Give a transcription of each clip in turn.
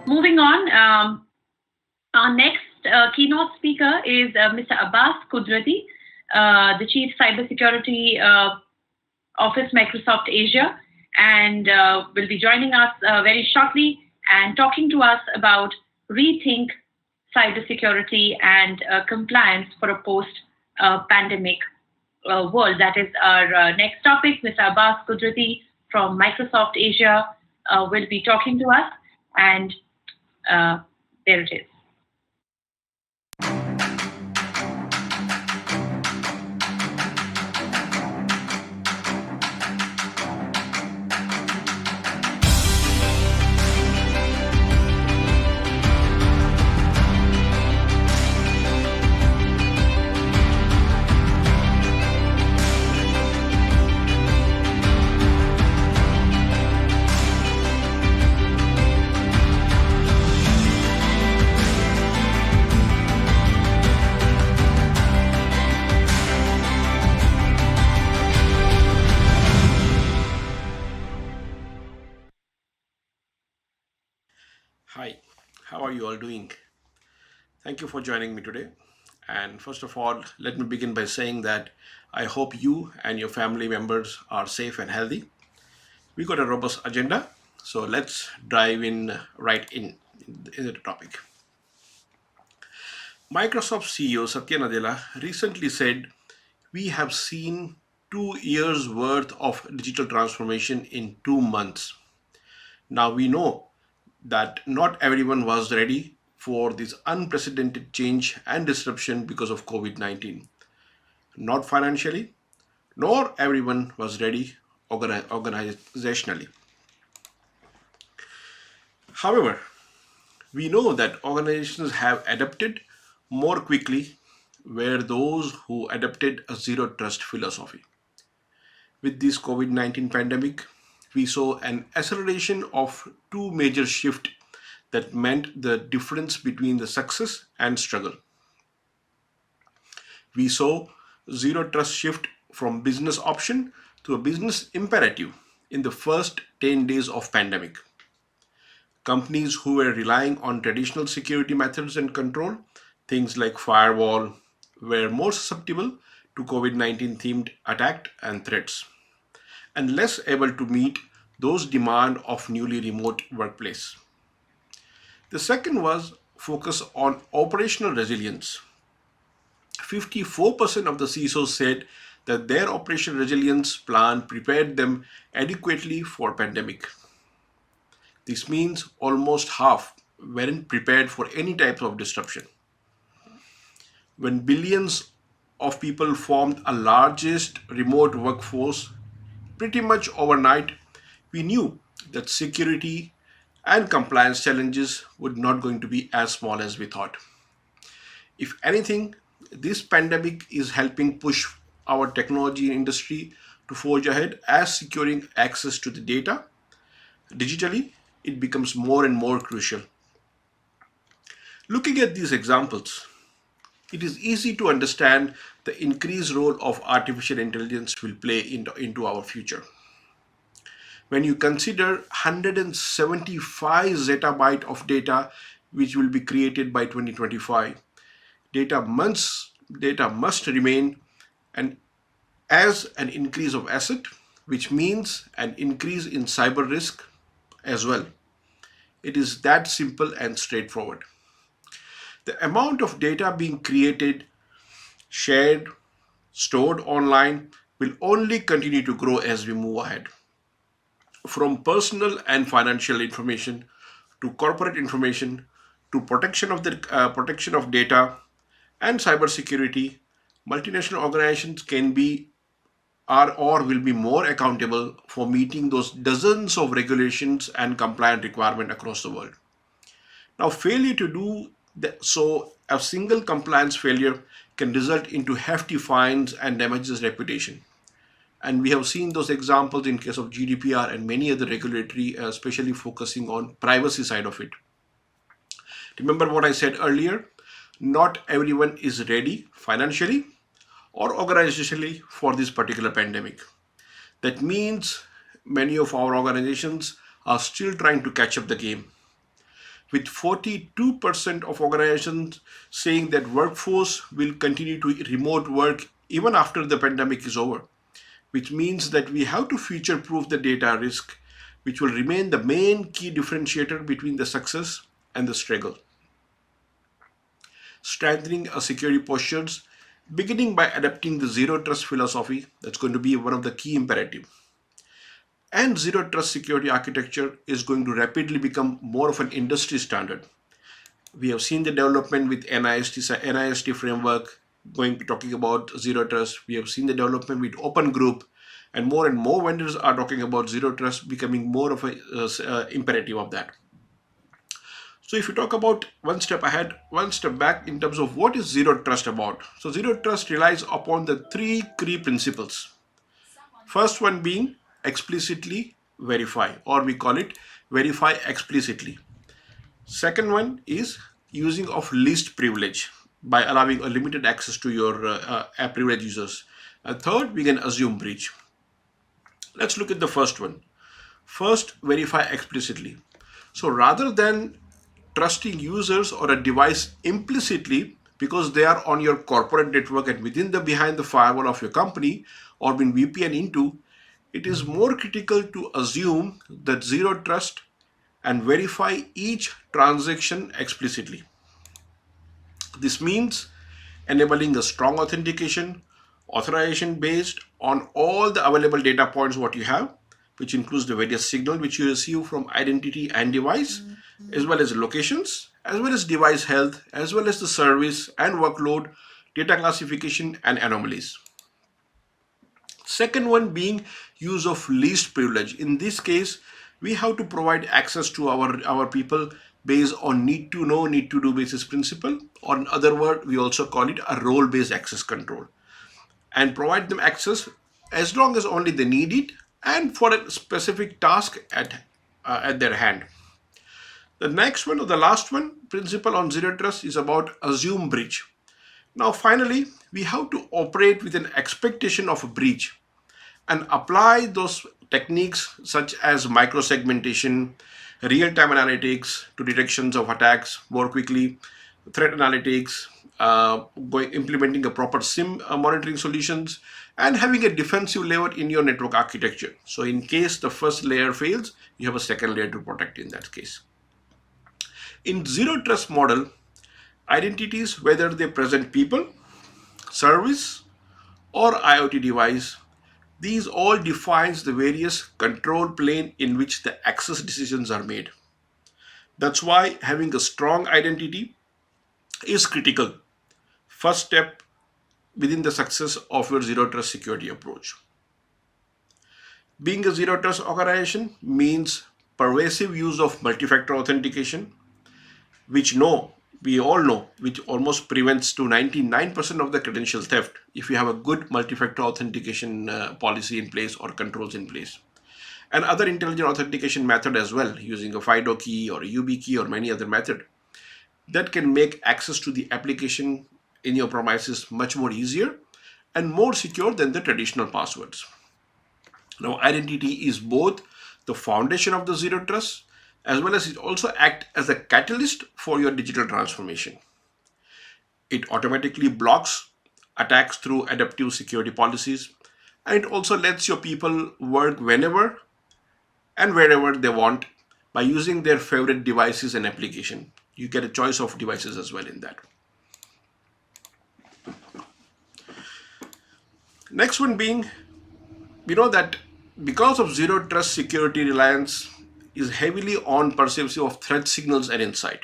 Moving on, our next keynote speaker is Mr. Abbas Kudrati, the Chief Cybersecurity Office, Microsoft Asia, and will be joining us very shortly and talking to us about Rethink cybersecurity and compliance for a post-pandemic world. That is our next topic. Mr. Abbas Kudrati from Microsoft Asia will be talking to us, and there it is. Hi, how are you all doing? Thank you for joining me today. And first of all, let me begin by saying that I hope you and your family members are safe and healthy. We got a robust agenda, so let's dive in right in the topic. Microsoft CEO Satya Nadella recently said, "We have seen 2 years worth of digital transformation in 2 months." Now we know that not everyone was ready for this unprecedented change and disruption because of COVID 19. Not financially, nor everyone was ready organizationally. However, we know that organizations have adapted more quickly were those who adopted a zero trust philosophy. With this COVID 19 pandemic, we saw an acceleration of two major shifts that meant the difference between the success and struggle. We saw zero trust shift from business option to a business imperative in the first 10 days of pandemic. Companies who were relying on traditional security methods and control, things like firewall, were more susceptible to COVID 19 themed attack and threats, and less able to meet those demand of newly remote workplace. The second was focus on operational resilience. 54% of the CISOs said that their operational resilience plan prepared them adequately for pandemic. This means almost half weren't prepared for any type of disruption. When billions of people formed a largest remote workforce pretty much overnight, we knew that security and compliance challenges would not going to be as small as we thought. If anything, this pandemic is helping push our technology industry to forge ahead as securing access to the data digitally it becomes more and more crucial. Looking at these examples, it is easy to understand the increased role of artificial intelligence will play into our future. When you consider 175 zettabyte of data which will be created by 2025, data must remain an as an increase of asset, which means an increase in cyber risk as well. It is that simple and straightforward. The amount of data being created, shared, stored online will only continue to grow as we move ahead. From personal and financial information to corporate information to protection of data and cybersecurity, multinational organizations can be are or will be more accountable for meeting those dozens of regulations and compliant requirements across the world. Now, failure to do so, a single compliance failure can result into hefty fines and damages reputation. And we have seen those examples in case of GDPR and many other regulatory, especially focusing on privacy side of it. Remember what I said earlier? Not everyone is ready financially or organizationally for this particular pandemic. That means many of our organizations are still trying to catch up the game. with 42% of organizations saying that workforce will continue to remote work even after the pandemic is over, which means that we have to future proof the data risk, which will remain the main key differentiator between the success and the struggle. Strengthening our security postures, beginning by adopting the zero trust philosophy, that's going to be one of the key imperatives. And zero trust security architecture is going to rapidly become more of an industry standard. We have seen the development with NIST framework talking about zero trust. We have seen the development with Open Group, and more vendors are talking about zero trust becoming more of a imperative of that. So if you talk about one step ahead, one step back in terms of what is zero trust about. So zero trust relies upon the three key principles. First one being explicitly verify, or we call it verify explicitly. Second one is using of least privilege by allowing a limited access to your app privilege users. And third, we can assume breach. Let's look at the first one. First, verify explicitly. So rather than trusting users or a device implicitly because they are on your corporate network and within the behind the firewall of your company or been VPN into, it is more critical to assume that zero trust and verify each transaction explicitly. This means enabling a strong authentication, authorization based on all the available data points what you have, which includes the various signal which you receive from identity and device, as well as locations, as well as device health, as well as the service and workload, data classification and anomalies. Second one being use of least privilege. In this case, we have to provide access to our people based on need to know, need to do basis principle, or in other word, we also call it a role based access control, and provide them access as long as only they need it and for a specific task at their hand. The next one or the last one principle on zero trust is about assume breach. Now, finally, we have to operate with an expectation of a breach and apply those techniques such as microsegmentation, real-time analytics to detections of attacks more quickly, threat analytics, implementing a proper SIM monitoring solutions, and having a defensive layer in your network architecture. So in case the first layer fails, you have a second layer to protect in that case. In zero trust model, identities, whether they present people, service, or IoT device, these all defines the various control plane in which the access decisions are made. That's why having a strong identity is critical. First step within the success of your zero trust security approach. Being a zero trust organization means pervasive use of multi-factor authentication, which we all know, which almost prevents to 99% of the credential theft if you have a good multi-factor authentication policy in place or controls in place. And other intelligent authentication method as well, using a FIDO key or a UB key or many other method that can make access to the application in your premises much more easier and more secure than the traditional passwords. Now, identity is both the foundation of the zero trust as well as it also act as a catalyst for your digital transformation. It automatically blocks attacks through adaptive security policies, and it also lets your people work whenever and wherever they want by using their favorite devices and application. You get a choice of devices as well in that. Next one being, we know that because of zero trust security reliance is heavily on perception of threat signals and insight.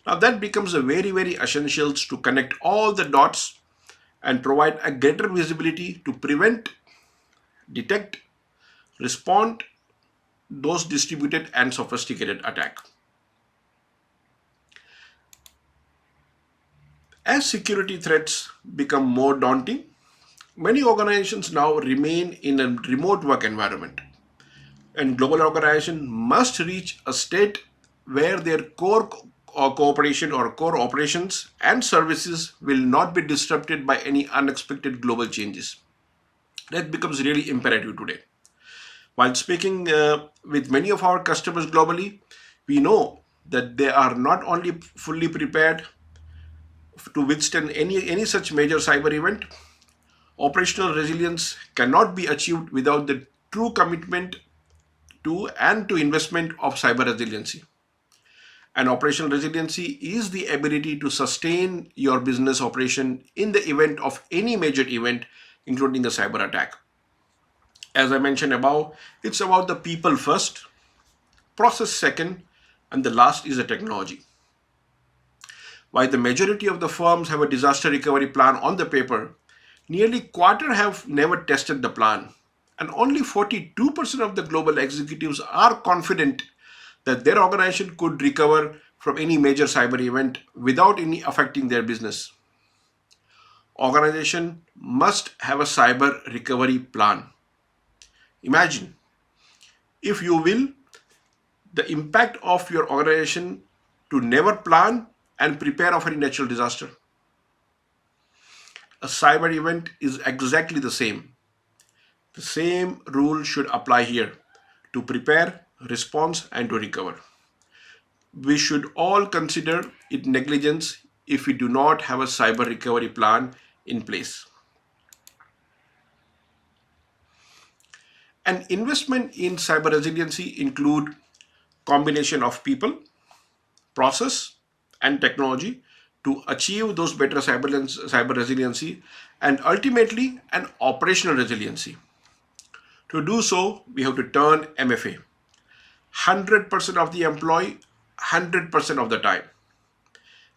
Now that becomes a very essentials to connect all the dots and provide a greater visibility to prevent, detect, respond those distributed and sophisticated attack. As security threats become more daunting, many organizations now remain in a remote work environment, and global organizations must reach a state where their core or cooperation or core operations and services will not be disrupted by any unexpected global changes. That becomes really imperative today. While speaking with many of our customers globally, we know that they are not only fully prepared to withstand any such major cyber event. Operational resilience cannot be achieved without the true commitment to investment of cyber resiliency. And operational resiliency is the ability to sustain your business operation in the event of any major event, including a cyber attack. As I mentioned above, it's about the people first, process second, and the last is the technology. While the majority of the firms have a disaster recovery plan on the paper, nearly quarter have never tested the plan, and only 42% of the global executives are confident that their organization could recover from any major cyber event without any affecting their business. Organization must have a cyber recovery plan. Imagine, if you will, the impact of your organization to never plan and prepare for a natural disaster. A cyber event is exactly the same. The same rule should apply here to prepare, response, and to recover. We should all consider it negligence if we do not have a cyber recovery plan in place. An investment in cyber resiliency include combination of people, process, and technology to achieve those better cyber resiliency and ultimately an operational resiliency. To do so, we have to turn MFA 100% of the employee 100% of the time.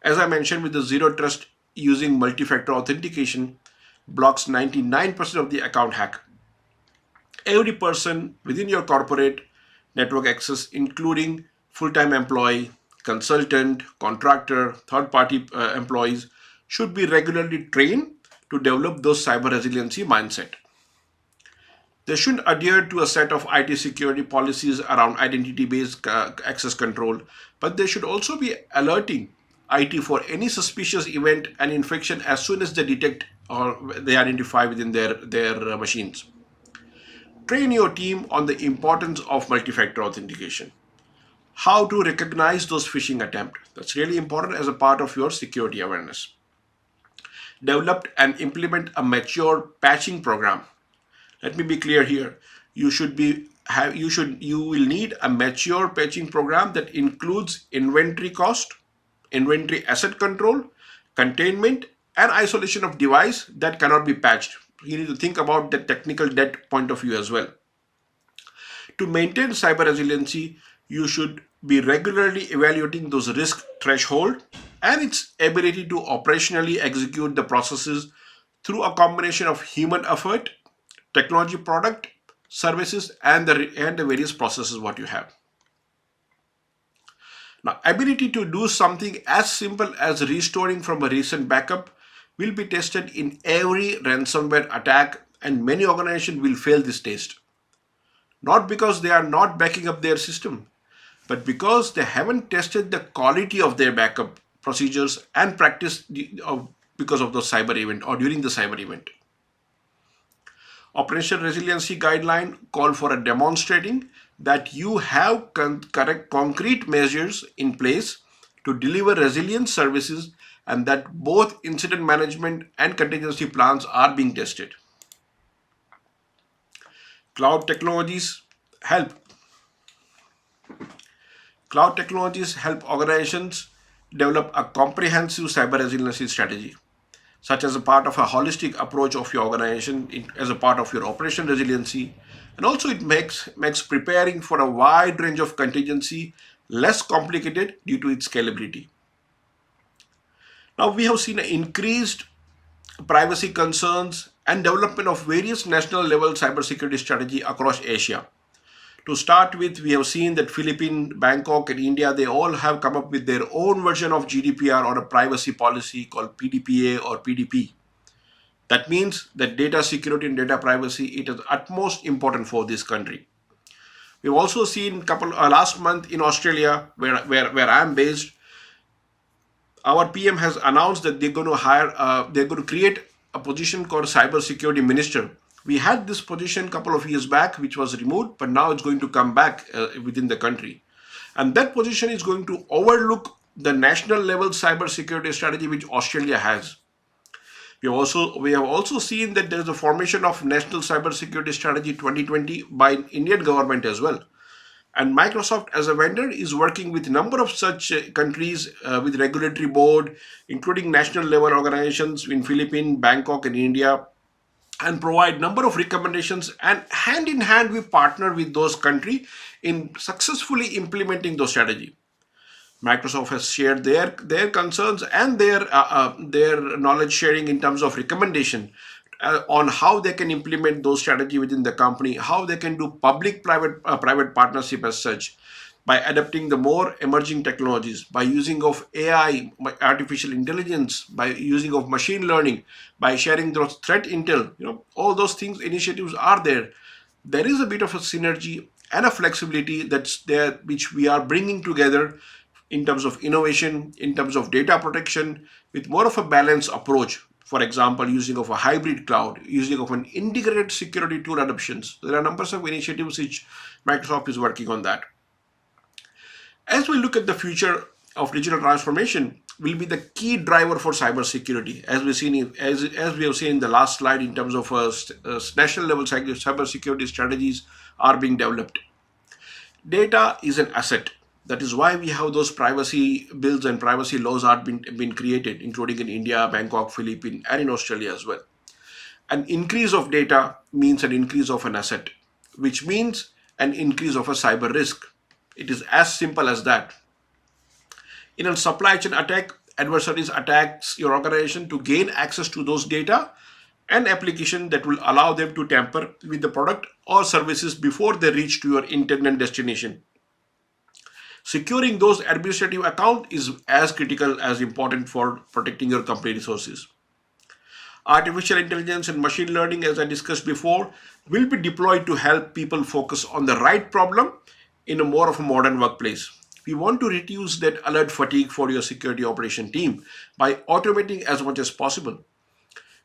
As I mentioned, with the zero trust using multi-factor authentication blocks 99% of the account hack. Every person within your corporate network access, including full-time employee, consultant, contractor, third-party employees, should be regularly trained to develop those cyber resiliency mindset. They should adhere to a set of IT security policies around identity-based access control, but they should also be alerting IT for any suspicious event and infection as soon as they detect or they identify within their machines. Train your team on the importance of multi-factor authentication. How to recognize those phishing attempts. That's really important as a part of your security awareness. Develop and implement a mature patching program. Let me be clear here. You will need a mature patching program that includes inventory cost, inventory asset control, containment, and isolation of device that cannot be patched. You need to think about the technical debt point of view as well. To maintain cyber resiliency, you should be regularly evaluating those risk threshold and its ability to operationally execute the processes through a combination of human effort, technology product, services, and the various processes what you have. Now, ability to do something as simple as restoring from a recent backup will be tested in every ransomware attack, and many organizations will fail this test. Not because they are not backing up their system, but because they haven't tested the quality of their backup procedures and practice because of the cyber event or during the cyber event. Operational resiliency guideline call for a demonstrating that you have correct concrete measures in place to deliver resilient services and that both incident management and contingency plans are being tested. Cloud technologies help. Cloud technologies help organizations develop a comprehensive cyber resiliency strategy, such as a part of a holistic approach of your organization as a part of your operation resiliency. And also it makes preparing for a wide range of contingency less complicated due to its scalability. Now we have seen an increased privacy concerns and development of various national level cybersecurity strategy across Asia. To start with, we have seen that Philippines, Bangkok, and India, they all have come up with their own version of GDPR or a privacy policy called PDPA or PDP. That means that data security and data privacy, it is utmost important for this country. We've also seen last month in Australia, where I am based, our PM has announced that they're going to create a position called cyber security minister. We had this position a couple of years back, which was removed, but now it's going to come back within the country. And that position is going to overlook the national level cybersecurity strategy which Australia has. We have also seen that there is a formation of National Cybersecurity Strategy 2020 by Indian government as well. And Microsoft as a vendor is working with a number of such countries with regulatory board, including national level organizations in Philippines, Bangkok, and India, and provide number of recommendations. And hand in hand, we partner with those countries in successfully implementing those strategy. Microsoft has shared their concerns and their knowledge sharing in terms of recommendation on how they can implement those strategy within the company, how they can do public private partnership as such, by adapting the more emerging technologies, by using of AI, by artificial intelligence, by using of machine learning, by sharing those threat intel. All those things initiatives are there. There is a bit of a synergy and a flexibility that's there, which we are bringing together in terms of innovation, in terms of data protection, with more of a balanced approach. For example, using of a hybrid cloud, using of an integrated security tool adoptions. There are numbers of initiatives which Microsoft is working on that. As we look at the future of digital transformation, will be the key driver for cybersecurity, as we have seen in the last slide in terms of national level cybersecurity strategies are being developed. Data is an asset. That is why we have those privacy bills and privacy laws are been created, including in India, Bangkok, Philippines, and in Australia as well. An increase of data means an increase of an asset, which means an increase of a cyber risk. It is as simple as that. In a supply chain attack, adversaries attacks your organization to gain access to those data and application that will allow them to tamper with the product or services before they reach to your intended destination. Securing those administrative accounts is as critical as important for protecting your company resources. Artificial intelligence and machine learning, as I discussed before, will be deployed to help people focus on the right problem in a more of a modern workplace. We want to reduce that alert fatigue for your security operation team by automating as much as possible.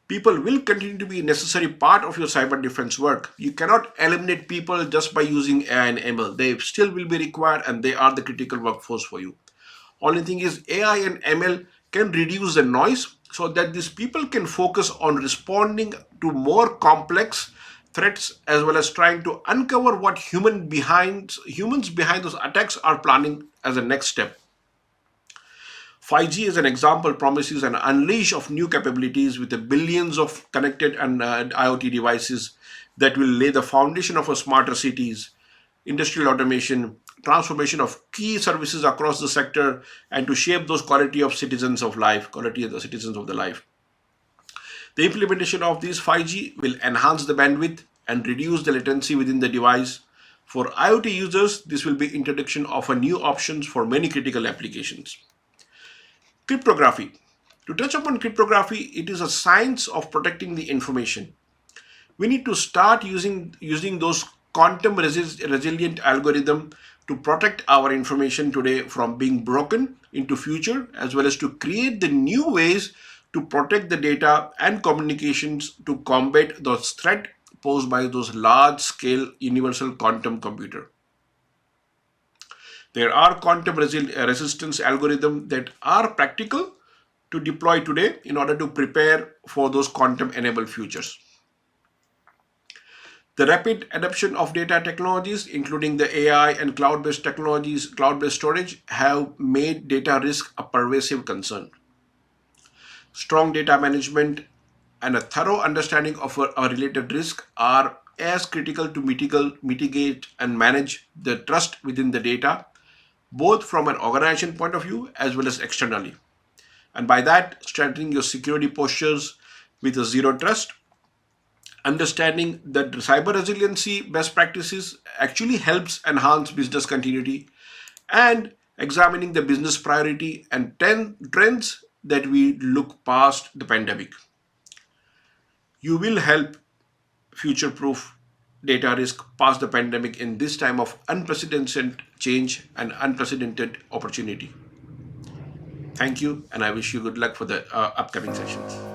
People will continue to be a necessary part of your cyber defense work. You cannot eliminate people just by using AI and ML. They still will be required and they are the critical workforce for you. Only thing is AI and ML can reduce the noise so that these people can focus on responding to more complex threats as well as trying to uncover what humans behind those attacks are planning as a next step. 5G, as an example, promises an unleash of new capabilities with the billions of connected and IoT devices that will lay the foundation of a smarter cities, industrial automation, transformation of key services across the sector, and to shape those quality of the citizens of the life. The implementation of these 5G will enhance the bandwidth and reduce the latency within the device. For IoT users, this will be introduction of a new options for many critical applications. Cryptography. To touch upon cryptography, it is a science of protecting the information. We need to start using those quantum resilient algorithm to protect our information today from being broken into future, as well as to create the new ways to protect the data and communications to combat those threat posed by those large scale universal quantum computer. There are quantum resistance algorithms that are practical to deploy today in order to prepare for those quantum enabled futures. The rapid adoption of data technologies, including the AI and cloud-based technologies, cloud-based storage, have made data risk a pervasive concern. Strong data management and a thorough understanding of a related risk are as critical to mitigate and manage the trust within the data, both from an organization point of view as well as externally. And by that, strengthening your security postures with a zero trust, understanding that cyber resiliency best practices actually helps enhance business continuity, and examining the business priority and trends that we look past the pandemic. You will help future proof data risk past the pandemic in this time of unprecedented change and unprecedented opportunity. Thank you, and I wish you good luck for the upcoming sessions.